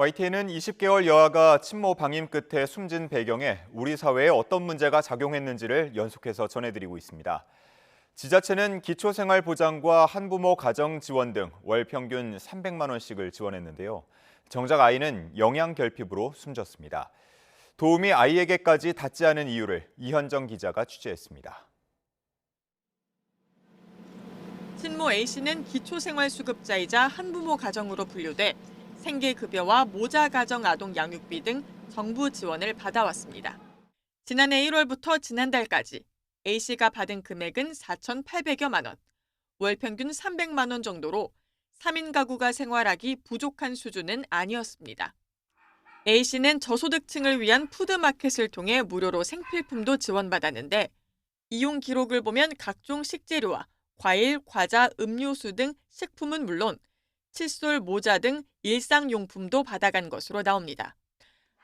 YTN은 20개월 여아가 친모 방임 끝에 숨진 배경에 우리 사회에 어떤 문제가 작용했는지를 연속해서 전해드리고 있습니다. 지자체는 기초생활보장과 한부모 가정 지원 등 월 평균 300만 원씩을 지원했는데요. 정작 아이는 영양결핍으로 숨졌습니다. 도움이 아이에게까지 닿지 않은 이유를 이현정 기자가 취재했습니다. 친모 A씨는 기초생활수급자이자 한부모 가정으로 분류돼 생계급여와 모자가정 아동 양육비 등 정부 지원을 받아왔습니다. 지난해 1월부터 지난달까지 A씨가 받은 금액은 4,800여만 원, 월 평균 300만 원 정도로 3인 가구가 생활하기 부족한 수준은 아니었습니다. A씨는 저소득층을 위한 푸드마켓을 통해 무료로 생필품도 지원받았는데 이용 기록을 보면 각종 식재료와 과일, 과자, 음료수 등 식품은 물론 칫솔, 모자 등 일상용품도 받아간 것으로 나옵니다.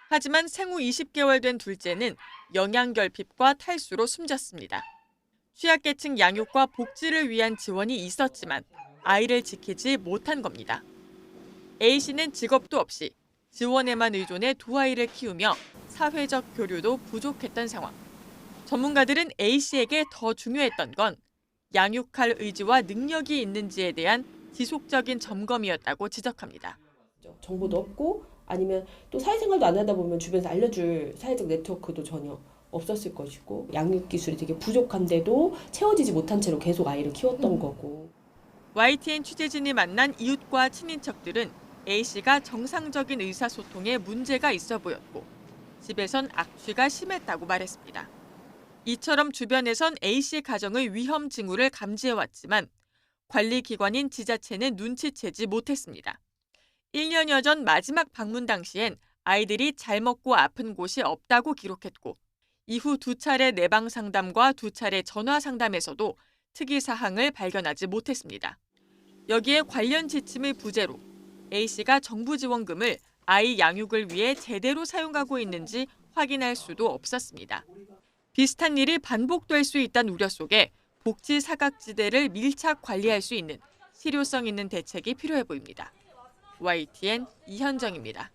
하지만 생후 20개월 된 둘째는 영양결핍과 탈수로 숨졌습니다. 취약계층 양육과 복지를 위한 지원이 있었지만 아이를 지키지 못한 겁니다. A씨는 직업도 없이 지원에만 의존해 두 아이를 키우며 사회적 교류도 부족했던 상황. 전문가들은 A씨에게 더 중요했던 건 양육할 의지와 능력이 있는지에 대한 지속적인 점검이었다고 지적합니다. 정보도 없고 아니면 또 사회생활도 안 하다 보면 주변에서 알려줄 사회적 네트워크도 전혀 없었을 것이고 양육 기술이 되게 부족한데도 채워지지 못한 채로 계속 아이를 키웠던 거고. YTN 취재진이 만난 이웃과 친인척들은 A씨가 정상적인 의사소통에 문제가 있어 보였고 집에선 악취가 심했다고 말했습니다. 이처럼 주변에선 A씨 가정의 위험 징후를 감지해왔지만 관리기관인 지자체는 눈치채지 못했습니다. 1년여 전 마지막 방문 당시엔 아이들이 잘 먹고 아픈 곳이 없다고 기록했고 이후 2차례 내방 상담과 2차례 전화 상담에서도 특이 사항을 발견하지 못했습니다. 여기에 관련 지침의 부재로 A씨가 정부 지원금을 아이 양육을 위해 제대로 사용하고 있는지 확인할 수도 없었습니다. 비슷한 일이 반복될 수 있다는 우려 속에 복지 사각지대를 밀착 관리할 수 있는 실효성 있는 대책이 필요해 보입니다. YTN 이현정입니다.